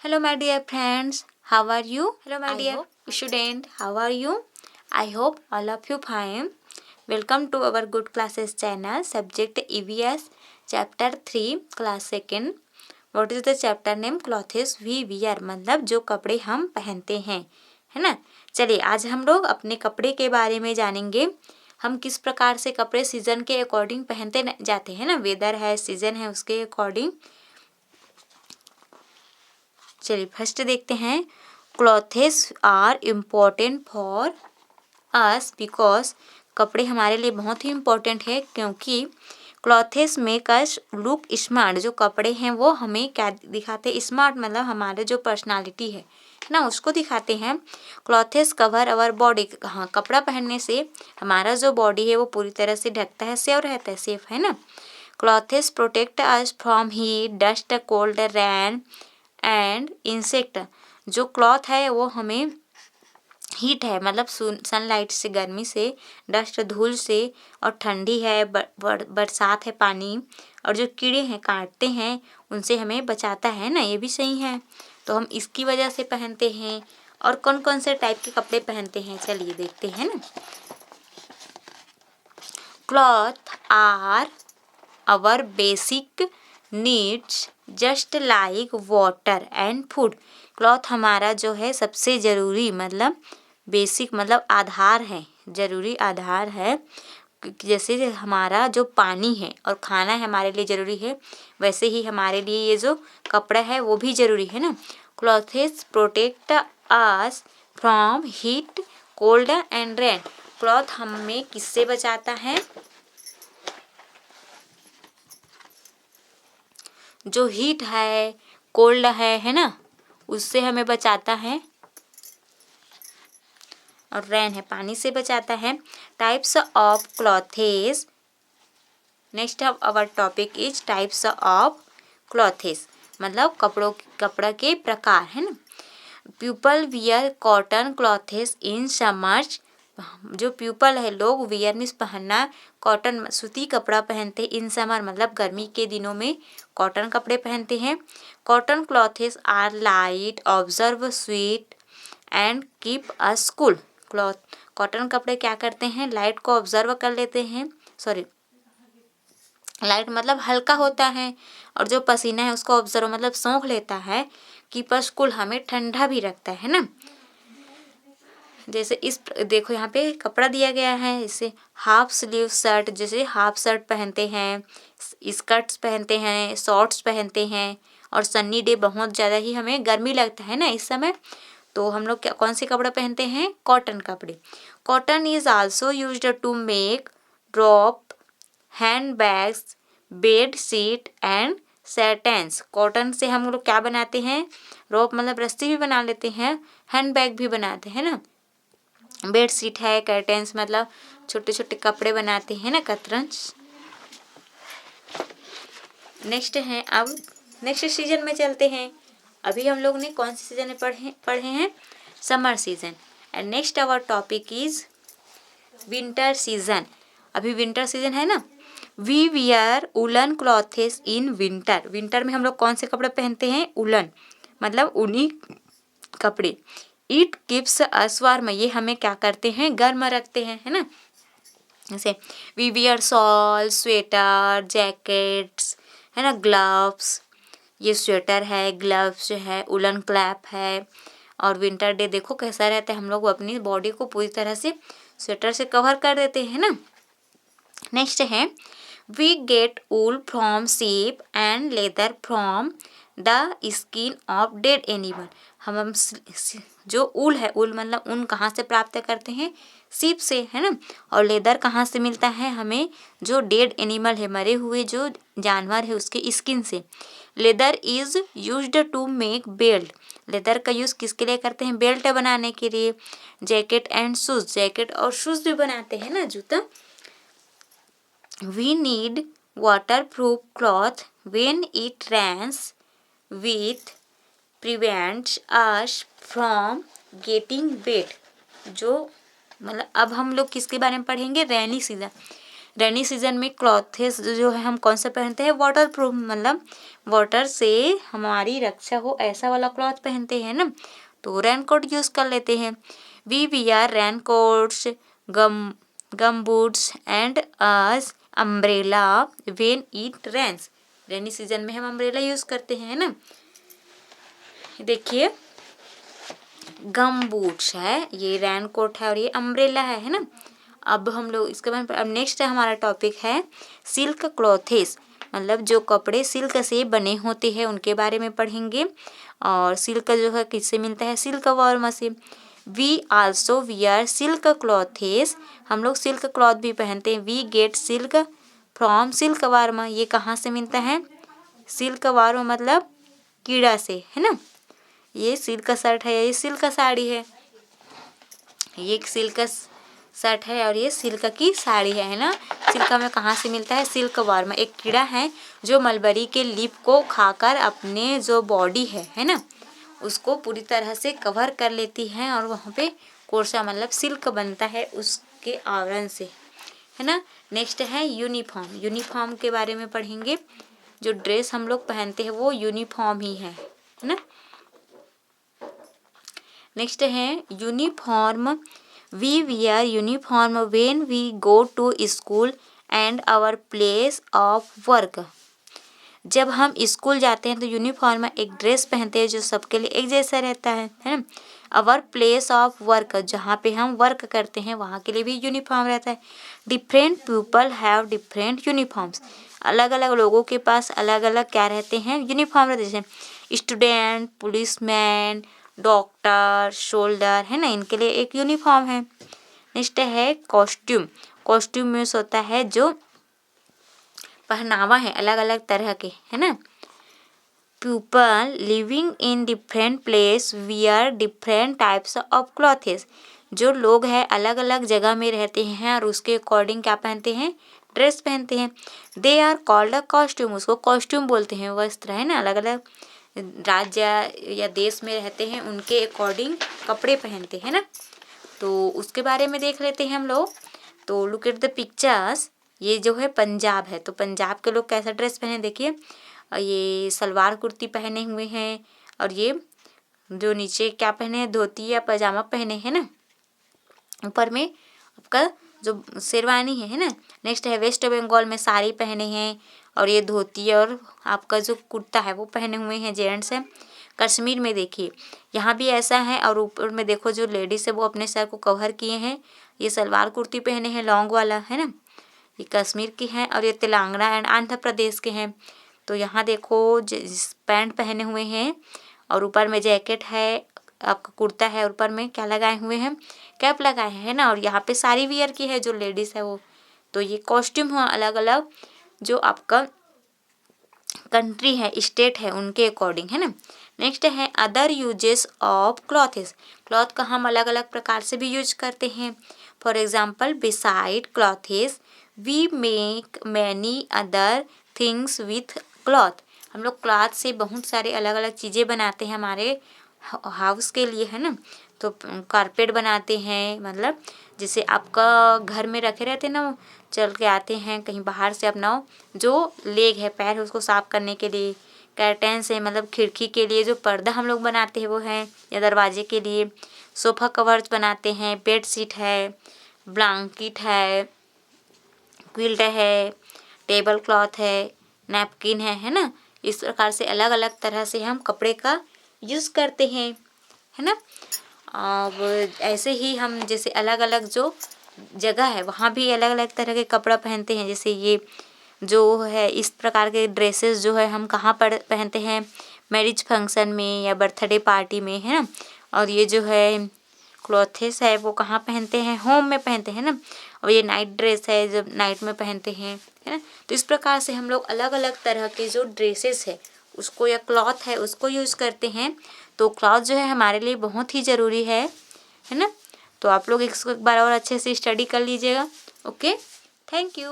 Hello, my dear friends. How are you? Hello, my I dear hope- student. How are you? I hope all of you fine. Welcome to our Good Classes channel. Subject EVS, Chapter 3, Class 2nd. What is the chapter name? Clothes we wear. मतलब जो कपड़े हम पहनते हैं, है ना। चलिए आज हम लोग अपने कपड़े के बारे में जानेंगे। हम किस प्रकार से कपड़े सीजन के अकॉर्डिंग पहनते जाते हैं ना। वेदर है, सीजन है, उसके अकॉर्डिंग। चलिए फर्स्ट देखते हैं। Clothes are important for us because कपड़े हमारे लिए बहुत ही इम्पोर्टेंट है क्योंकि clothes make us look smart. जो कपड़े हैं वो हमें क्या दिखाते हैं? स्मार्ट, मतलब हमारे जो पर्सनालिटी है ना उसको दिखाते हैं। Clothes cover our body. हाँ, कपड़ा पहनने से हमारा जो बॉडी है वो पूरी तरह से ढकता है, सेफ रहता है, सेफ है ना। Clothes protect us from heat, dust, cold, rain and insect. जो क्लॉथ है वो हमें हीट है मतलब सनलाइट से, गर्मी से, डस्ट धूल से, और ठंडी है, बरसात है, पानी, और जो कीड़े हैं काटते हैं उनसे हमें बचाता है ना। ये भी सही है, तो हम इसकी वजह से पहनते हैं। और कौन कौन से टाइप के कपड़े पहनते हैं चलिए देखते हैं ना। Cloth are our basic needs just like water and food. Cloth हमारा जो है सबसे ज़रूरी मतलब बेसिक मतलब आधार है, ज़रूरी आधार है। जैसे हमारा जो पानी है और खाना है हमारे लिए ज़रूरी है, वैसे ही हमारे लिए ये जो कपड़ा है वो भी ज़रूरी है ना। Clothes protect us from heat, cold and rain. Cloth हमें किससे बचाता है? जो हीट है, कोल्ड है ना, उससे हमें बचाता है। और रेन है, पानी से बचाता है। Types of clothes. Next our topic is types of clothes, मतलब कपड़ा के प्रकार है ना। People wear cotton clothes in summers. जो पीपल है, लोग, वियर मीन्स पहनना, कॉटन सूती कपड़ा पहनते हैं। इन समर मतलब गर्मी के दिनों में कॉटन कपड़े पहनते हैं। Cotton clothes are light, absorb sweat and keep us cool. Cotton कपड़े क्या करते हैं? लाइट को ऑब्जर्व कर लेते हैं, सॉरी, लाइट मतलब हल्का होता है, और जो पसीना है उसको ऑब्जर्व मतलब सोख लेता है। कीप अस कूल हमें ठंडा भी रखता है ना। जैसे इस देखो यहाँ पे कपड़ा दिया गया है, इसे हाफ स्लीव शर्ट, जैसे हाफ शर्ट पहनते हैं, स्कर्ट्स पहनते हैं, शॉर्ट्स पहनते हैं। और सन्नी डे बहुत ज़्यादा ही हमें गर्मी लगता है ना इस समय, तो हम लोग क्या कौन से कपड़े पहनते हैं? कॉटन कपड़े। Cotton is also used to make drop, hand bags, bed sheet and curtains. Cotton से हम लोग क्या बनाते हैं? रोप मतलब रस्सी भी बना लेते हैं, हैंड बैग भी बनाते हैं ना। बेड शीट है, कर्टेंस मतलब छोटे छोटे कपड़े बनाते हैं ना, कर्टन्स। नेक्स्ट है, अब नेक्स्ट सीजन में चलते हैं। अभी हम लोग ने कौन से सीजन में पढ़े हैं? Summer season. And next our topic is winter season. अभी विंटर सीजन है ना। We wear woollen clothes in winter. Winter में हम लोग कौन से कपड़े पहनते हैं? उलन मतलब ऊनी कपड़े। It keeps us warm. ये हमें क्या करते हैं? गर्म रखते हैं, है ना। जैसे we wear shawl, sweater, jackets, है ना, ग्लव्स। ये स्वेटर है, ग्लव्स जो है, उलन क्लैप है। और विंटर डे देखो कैसा रहता है, हम लोग अपनी बॉडी को पूरी तरह से स्वेटर से कवर कर देते हैं ना। नेक्स्ट है, we get wool from sheep and leather from the skin of dead animal. हम जो ऊल है, ऊल मतलब ऊन कहाँ से प्राप्त करते हैं? सीप से, है ना। और लेदर कहाँ से मिलता है हमें? जो डेड एनिमल है, मरे हुए जो जानवर है उसके स्किन से। Leather is used to make belt. Leather का यूज़ किसके लिए करते हैं? बेल्ट बनाने के लिए। जैकेट एंड शूज, जैकेट और शूज भी बनाते हैं ना, जूता। We need waterproof cloth when it rains, which prevents us from getting wet। जो मतलब अब हम लोग किसके बारे में पढ़ेंगे? Rainy season. रेनी सीजन में क्लॉथेस जो है हम कौन सा पहनते हैं, वाटर प्रूफ, मतलब वाटर से हमारी रक्षा हो ऐसा वाला क्लॉथ पहनते हैं ना, तो रेन कोट यूज़ कर लेते हैं। We wear raincoats, gum boots and us umbrella when it rains. Rainy season में हम अम्ब्रेला यूज़ करते हैं ना। देखिए गम बूट्स है, ये रेन कोट है और ये अम्ब्रेला है ना। अब हम लोग इसके बाद अब नेक्स्ट हमारा टॉपिक है सिल्क क्लॉथेस, मतलब जो कपड़े सिल्क से बने होते हैं उनके बारे में पढ़ेंगे। और सिल्क जो है किससे मिलता है, सिल्क वर्म से। We also wear silk clothes, हम लोग सिल्क क्लॉथ भी पहनते हैं। We get silk from silkworm, ये कहाँ से मिलता है, सिल्क वर्म मतलब कीड़ा से, है ना। ये सिल्क शर्ट है, ये सिल्क साड़ी है, ये एक सिल्क शर्ट है और ये सिल्क की साड़ी है ना। सिल्क में कहाँ से मिलता है, सिल्क वर्म एक कीड़ा है जो मलबरी के लीफ को खाकर अपने जो बॉडी है ना, उसको पूरी तरह से कवर कर लेती है और वहाँ पे कोर्सा मतलब सिल्क बनता है उसके आवरण से, है ना। नेक्स्ट है यूनिफॉर्म, यूनिफॉर्म के बारे में पढ़ेंगे। जो ड्रेस हम लोग पहनते हैं वो यूनिफॉर्म ही है ना। नेक्स्ट है uniform, we wear uniform when we go to school and our place of work. जब हम स्कूल जाते हैं तो यूनिफॉर्म में एक ड्रेस पहनते हैं जो सबके लिए एक जैसा रहता है ना। आवर प्लेस ऑफ वर्क, जहाँ पे हम वर्क करते हैं वहाँ के लिए भी यूनिफॉर्म रहता है। Different people have different uniforms, अलग अलग लोगों के पास अलग अलग क्या रहते हैं, यूनिफॉर्म रहते हैं। जैसे स्टूडेंट, पुलिसमैन, डॉक्टर, सोल्जर, है ना, इनके लिए एक यूनिफॉर्म है। नेक्स्ट है कॉस्ट्यूम, कॉस्ट्यूम मीन्स होता है जो पहनावा है अलग अलग तरह के, है ना। People living in different place wear different types of clothes, जो लोग हैं अलग अलग जगह में रहते हैं और उसके अकॉर्डिंग क्या पहनते हैं, ड्रेस पहनते हैं। They are called a costume, उसको कॉस्ट्यूम बोलते हैं, वस्त्र, है ना। अलग अलग राज्य या देश में रहते हैं उनके अकॉर्डिंग कपड़े पहनते हैं ना। तो उसके बारे में देख लेते हैं हम लोग। तो लुक एट द पिक्चर्स, ये जो है पंजाब है, तो पंजाब के लोग कैसा ड्रेस पहने, देखिए ये सलवार कुर्ती पहने हुए हैं और ये जो नीचे क्या पहने हैं, धोती या पजामा पहने हैं ना, ऊपर में आपका जो शेरवानी है ना। नेक्स्ट है वेस्ट बंगाल में साड़ी पहने हैं और ये धोती और आपका जो कुर्ता है वो पहने हुए हैं, जेंट्स है। कश्मीर में देखिए यहाँ भी ऐसा है और ऊपर में देखो जो लेडीज़ है वो अपने सर को कवर किए हैं, ये सलवार कुर्ती पहने हैं लॉन्ग वाला, है ना। ये कश्मीर की है और ये तेलंगाना एंड आंध्र प्रदेश के हैं। तो यहाँ देखो पैंट पहने हुए हैं और ऊपर में जैकेट है, आपका कुर्ता है, ऊपर में क्या लगाए हुए हैं, कैप लगाए हैं, है ना। और यहाँ पे साड़ी वियर की है जो लेडीज़ है वो। तो ये कॉस्ट्यूम हुआ अलग अलग जो आपका कंट्री है, स्टेट है, उनके अकॉर्डिंग, है ना। नेक्स्ट है other uses of clothes, cloth का हम अलग अलग प्रकार से भी यूज करते हैं। For example beside clothes we make many other things with cloth, हम लोग क्लॉथ से बहुत सारे अलग अलग चीज़ें बनाते हैं हमारे हाउस के लिए, है ना। तो कारपेट बनाते हैं, मतलब जैसे आपका घर में रखे रहते हैं ना, चल के आते हैं कहीं बाहर से अपना जो लेग है, पैर है, उसको साफ करने के लिए। कर्टेन्स है, मतलब खिड़की के लिए जो पर्दा हम लोग बनाते हैं वो है, या दरवाजे के लिए। सोफ़ा कवर्स बनाते हैं, बेड शीट है, ब्लैंकेट है, क्विल्ट है, टेबल क्लॉथ है, नैपकिन है ना। इस प्रकार से अलग अलग तरह से हम कपड़े का यूज़ करते हैं, है ना। अब ऐसे ही हम जैसे अलग अलग जो जगह है वहाँ भी अलग अलग तरह के कपड़ा पहनते हैं। जैसे ये जो है इस प्रकार के ड्रेसेस जो है हम कहाँ पर पहनते हैं, मैरिज फंक्शन में या बर्थडे पार्टी में, है ना। और ये जो है क्लॉथेस है वो कहाँ पहनते हैं, होम में पहनते हैं ना। और ये नाइट ड्रेस है जब नाइट में पहनते हैं, है ना। तो इस प्रकार से हम लोग अलग अलग तरह के जो ड्रेसेस है उसको या क्लॉथ है उसको यूज़ करते हैं। तो क्लॉथ जो है हमारे लिए बहुत ही ज़रूरी है ना। तो आप लोग इसको एक बार और अच्छे से स्टडी कर लीजिएगा। Okay, thank you.